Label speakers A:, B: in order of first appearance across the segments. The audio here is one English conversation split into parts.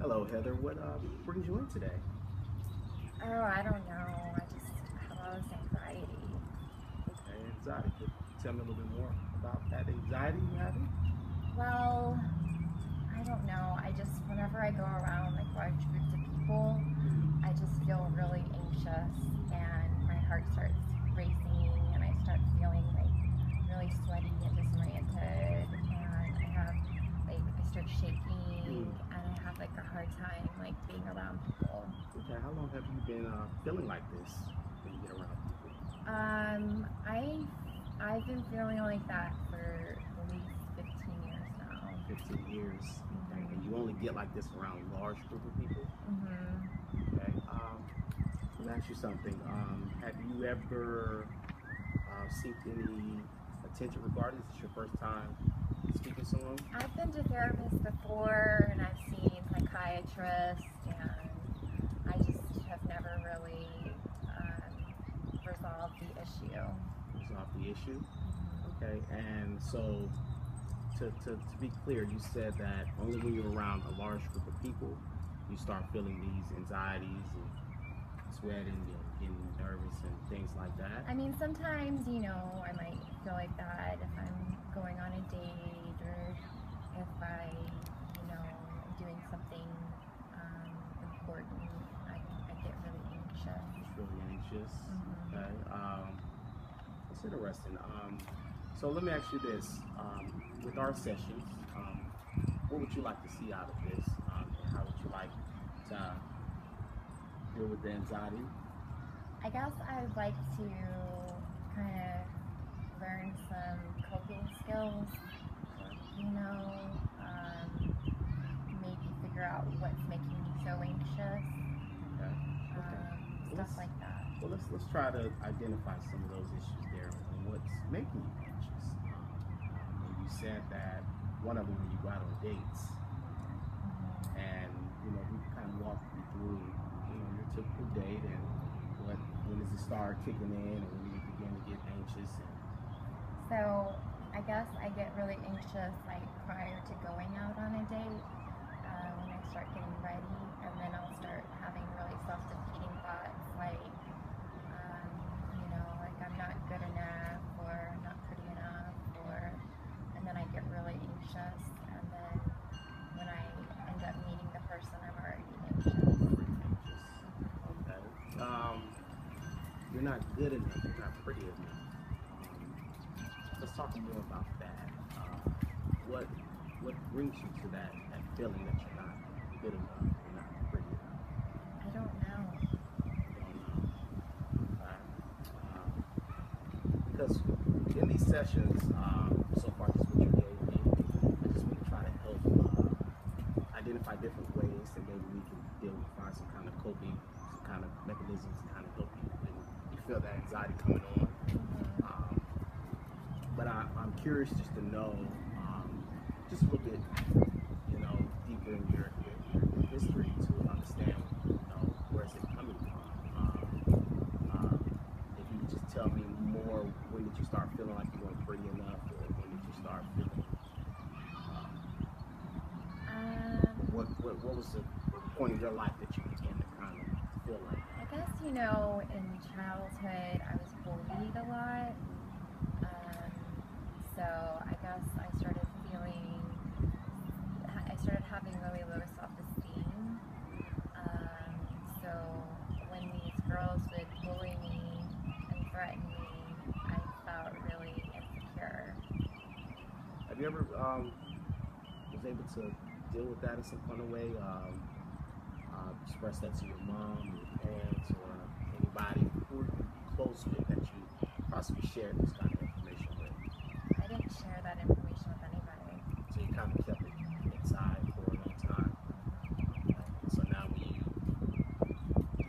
A: Hello, Heather. What brings you in today?
B: Oh, I don't know. I just have all this anxiety.
A: Okay, anxiety. Could you tell me a little bit more about that anxiety you're having?
B: Well, I don't know. Whenever I go around like large groups of people, I just feel really anxious and my heart starts racing and I start feeling like really sweaty and disoriented and I start shaking and I have like a hard time like being around people.
A: Okay, how long have you been feeling like this when you get around people?
B: I've been feeling like that for at least 15 years now.
A: 15 years. Okay, and you only get like this around a large group of people?
B: Mm-hmm.
A: Okay. Let me ask you something. Have you ever seeked any attention regarding this? Is your first time speaking to someone?
B: I've been to therapists before and I've seen psychiatrists and I just have never really resolved the issue.
A: Resolve the issue? Okay, and so to be clear, you said that only when you're around a large group of people, you start feeling these anxieties and sweating and getting nervous and things like that.
B: I mean, sometimes, I might feel like that if I'm going on a date or if I'm doing something important, I get really anxious.
A: It's really anxious.
B: Mm-hmm.
A: Okay. That's interesting. So let me ask you this: with our sessions, what would you like to see out of this? And how would you like to deal with the anxiety?
B: I guess I'd like to kind of learn some coping skills, maybe figure out what's making me so anxious,
A: Okay. Okay.
B: stuff like that.
A: Well, let's try to identify some of those issues there and what's making you anxious. And you said that one of them when you go out on dates, and we kind of walked you through, your typical date and when does it start kicking in and when you begin to get anxious.
B: So I guess I get really anxious like prior to going out on a date, when I start getting ready, and then I'll start having really self-defeating thoughts like I'm not good enough or I'm not pretty enough, and then I get really anxious, and then when I end up meeting the person, I'm already anxious.
A: Okay. You're not good enough. You're not pretty enough. Let's talk more about that. What brings you to that feeling that you're not good enough, you're not pretty enough?
B: I don't know.
A: Because in these sessions, so far just what you gave me, I just want to try to help identify different ways that maybe we can find some kind of coping, some kind of mechanisms to kind of help you when you feel that anxiety coming on. But I'm curious just to know, just a little bit, deeper in your history to understand, where is it coming from. If you could just tell me more, when did you start feeling like you weren't pretty enough, or when did you start feeling, what was the point in your life that you began to kind of feel like that?
B: I guess, in childhood I was bullied a lot. So I guess I started having really low self-esteem. So when these girls would bully me and threaten me, I felt really insecure.
A: Have you ever was able to deal with that in some kind of way? Express that to your mom, your parents, or anybody who are close with that you possibly shared this kind of information with?
B: I didn't share that information with anybody.
A: So you kind of kept it inside for a long time. So now when you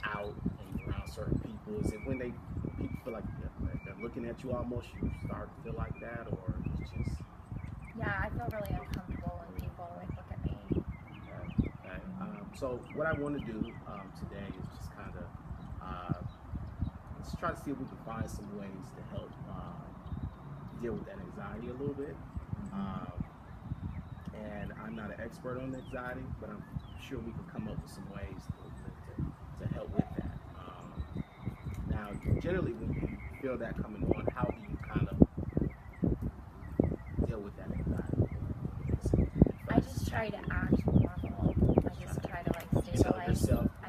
A: out and you're around certain people, is it when people feel like they're looking at you almost, you start to feel like that, or it's just?
B: Yeah, I feel really uncomfortable when people look at me.
A: Okay. So what I want to do today is just kind of let's try to see if we can find some ways to help deal with that anxiety a little bit. and I'm not an expert on anxiety, but I'm sure we can come up with some ways to help with that. Now, generally, when you feel that coming on, how do you kind of deal with that anxiety?
B: I just try to act normal. I just try to like stabilize.
A: Yourself.
B: I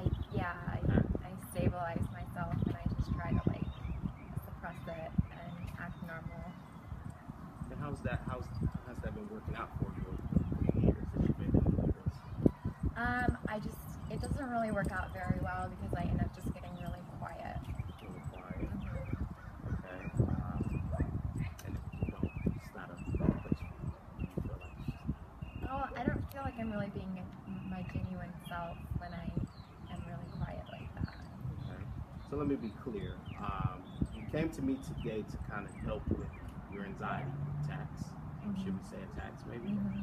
B: stabilize myself, and I just try to like suppress it and act normal.
A: And how's that been working out for you over the years that you've been doing this?
B: It doesn't really work out very well because I end up just getting really quiet.
A: Really quiet.
B: Mm-hmm.
A: Okay. And it's not a bad place for you. You feel like it's just
B: Oh, I don't feel like I'm really being my genuine self when I am really quiet like that.
A: okay. So let me be clear. You came to me today to kind of help with your anxiety attacks.
B: Mm-hmm.
A: Should we say attacks, maybe?
B: Mm-hmm.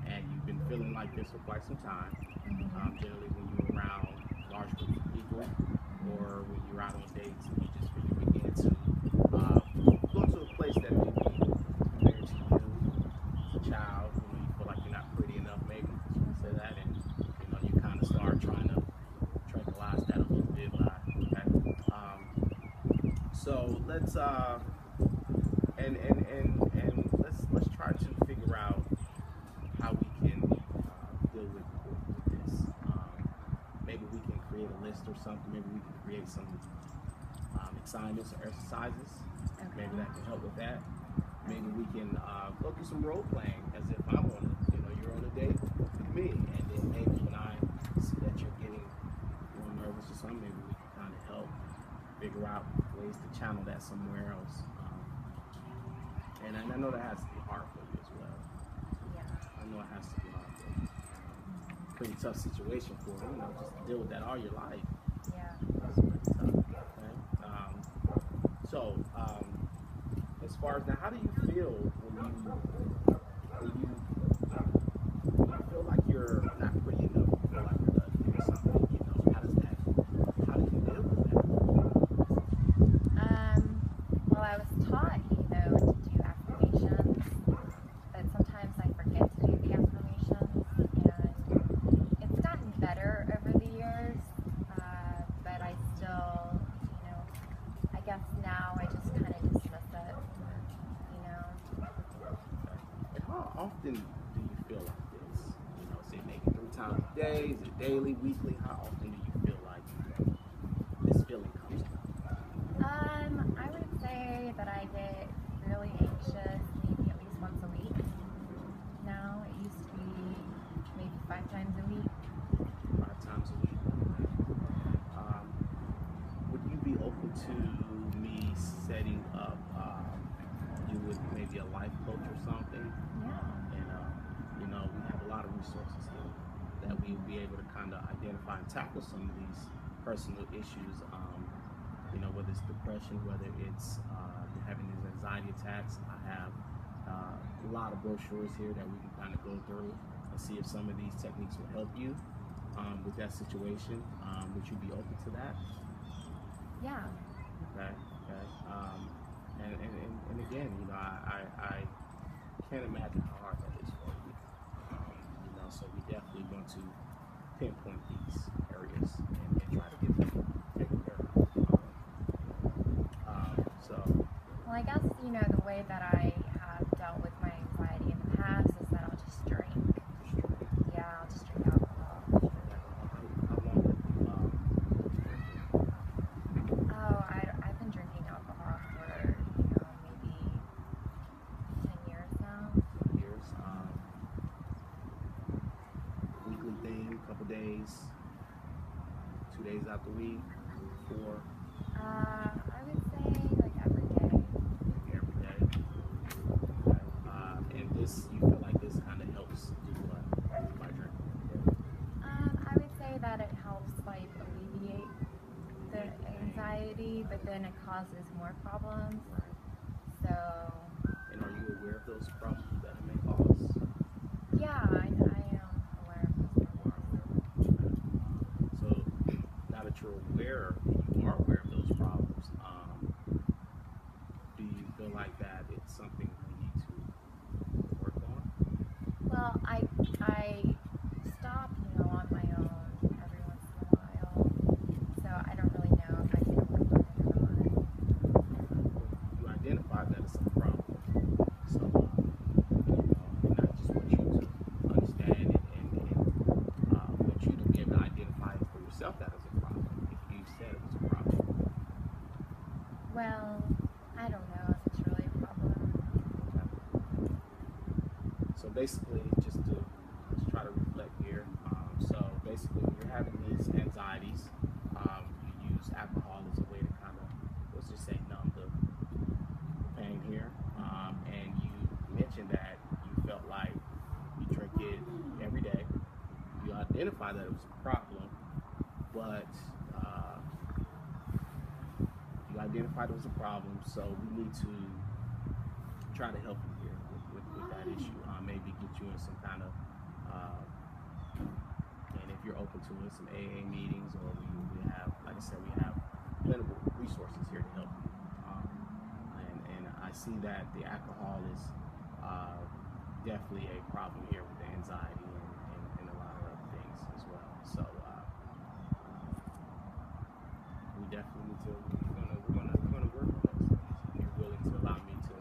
A: And you've been feeling like this for quite some time.
B: Mm-hmm.
A: Generally, when you're around large groups of people, or when you're out on dates, and you begin to go to a place that may be familiar to you as a child. You feel like you're not pretty enough, maybe. Should we say that? And you kind of start trying to tranquilize that a little bit by okay. So let's and let's try to figure out how we can deal with this. Maybe we can create a list or something. Maybe we can create some assignments or exercises.
B: Okay.
A: Maybe that can help with that. Maybe we can go through some role playing as if I'm on you're on a date with me, and then maybe when I see that you're getting more nervous or something, maybe we can kind of help figure out ways to channel that somewhere else. And I know that has to be hard for you as well.
B: Yeah.
A: I know it has to be hard for you. Pretty tough situation for you, just to deal with that all your life.
B: Yeah.
A: That's pretty tough. Okay? So, as far as now, how do you feel when you feel like you're not pretty enough? You feel like you're doing something. How do you deal with that?
B: Well, I was taught, to do affirmations, but sometimes I forget to do the affirmations, and it's gotten better over the years, but I still, I guess now I just kind of dismiss it,
A: And how often do you feel like this? Say maybe 3 times a day, is it daily, weekly? How often do you feel like this feeling comes up?
B: I would say that I get really anxious maybe at least once a week. Now it used to be maybe 5 times a week.
A: 5 times a week. Would you be open to me setting up you with maybe a life coach or something?
B: Yeah.
A: And we have a lot of resources here that we will be able to kind of identify and tackle some of these personal issues. Whether it's depression, whether it's having these anxiety attacks. I have a lot of brochures here that we can kind of go through and see if some of these techniques will help you with that situation. Would you be open to that?
B: Yeah.
A: Okay. And again, I can't imagine how hard that is for you. So we definitely want to pinpoint these areas and try to get them taken care of.
B: Well, I guess, the way that I have dealt with my anxiety in the past is that I'll just drink. Yeah, I'll just drink alcohol.
A: How long have you drinking?
B: Oh, I've been drinking alcohol for, maybe 10 years now.
A: 10 years. Weekly thing, couple days, 2 days out the week, 4.
B: I would say like every day.
A: Every day. Okay. And this, you feel like this kind of helps do what by drinking?
B: I would say that it helps like alleviate the anxiety, but then it causes more problems.
A: Right.
B: So.
A: And are you aware of those problems that it may cause?
B: Yeah, I am aware of those problems.
A: So now that you're aware, you are aware of those problems, do you feel like that it's something we need to work on?
B: Well, I
A: basically, just to try to reflect here. So basically, when you're having these anxieties, you use alcohol as a way to kind of, let's just say, numb the pain here. And you mentioned that you felt like you drink it every day. You identified that it was a problem, but you identified it was a problem. So we need to try to help you here with that issue. Maybe get you in some kind of, and if you're open to it, some AA meetings, or we have, like I said, we have plentiful resources here to help you. And I see that the alcohol is definitely a problem here with the anxiety and a lot of other things as well. So we definitely need to, we're gonna work on those things. If you're willing to allow me to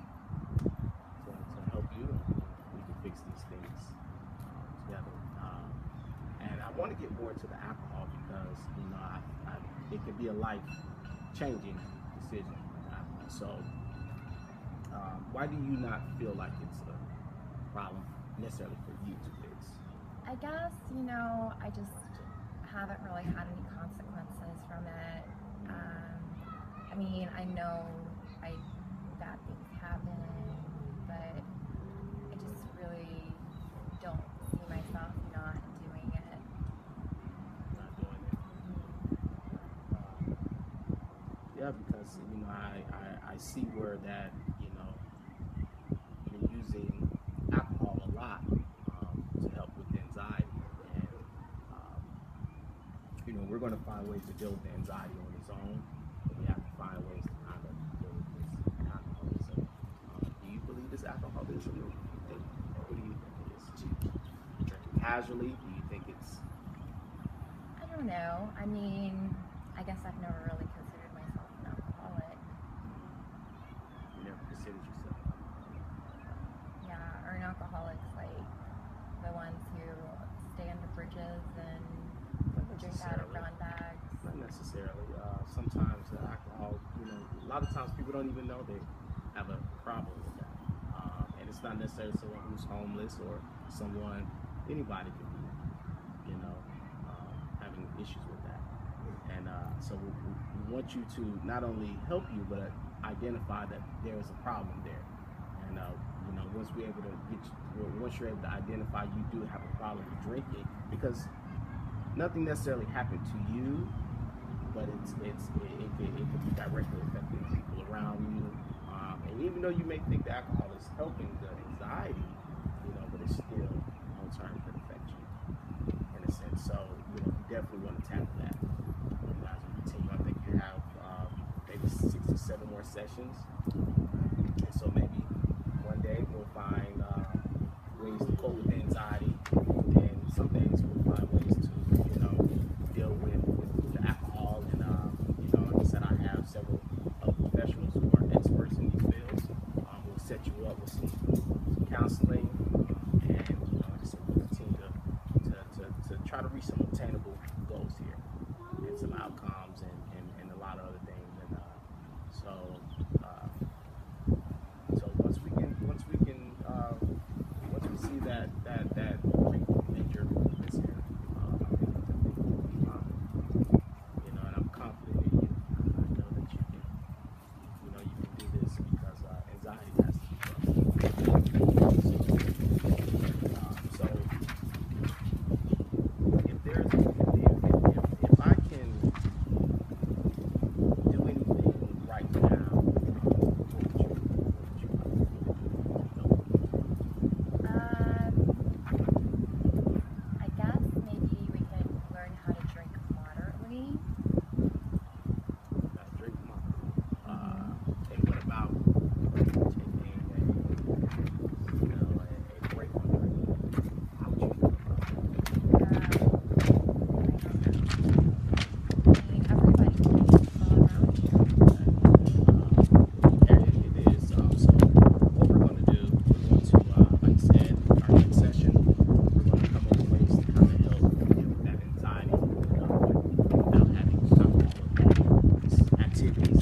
A: help you, we can fix these things together. And I want to get more into the alcohol because, you know, it can be a life-changing decision with alcohol. So why do you not feel like it's a problem necessarily for you to fix?
B: I guess, you know, I just haven't really had any consequences from it. I mean, I know bad things happen, but I just really don't see myself not doing it.
A: Not doing it. Yeah, because, you know, I see where that, you know, you're using alcohol a lot to help with anxiety, and you know, we're going to find ways to deal with the anxiety on its own, but we have to find ways to kind of deal with this alcoholism. Do you believe this alcoholism? What do you think it is? Do you drink it casually? Do you think it's?
B: I don't know. I mean, I guess I've never really considered myself an alcoholic.
A: You never considered yourself?
B: Yeah, or an alcoholic's like the ones who stay under bridges and drink out of brown bags.
A: Not necessarily. Sometimes alcohol, you know, a lot of times people don't even know they have a problem with that. And it's not necessarily someone who's homeless or someone, anybody could be, you know, having issues with that. And so we want you to not only help you, but identify that there is a problem there. And you know, once you're able to identify you do have a problem with drinking, because nothing necessarily happened to you, but it could be directly affecting people around you. And even though you may think the alcohol is helping the anxiety, you know, but it's still long term could affect you in a sense. So, you know, you definitely want to tackle that. You guys will continue. I think you have maybe 6 to 7 more sessions. And so maybe one day we'll find ways to cope with anxiety, and some days we'll find ways to, you know, deal with the alcohol. And you know, like I said, I have several professionals who are experts in these fields. We'll set you up with some counseling, and, you know, like I said, we'll continue to try to reach some obtainable goals here, and some outcomes, and a lot of other things. And so once we see that major movements here, you know, and I'm confident in you. I know that you can, you know, you can do this, because anxiety has to be controlled. So if I can do anything right now,
B: I guess maybe we could learn how to drink moderately.
A: drink moderately. And what about taking a break from drinking? How would you feel about that?
B: I mean, everybody can people around you.
A: It is. So what we're going to do, like I said, our next session, we're going to come up with ways to kind of help deal with that anxiety without having to talk about activities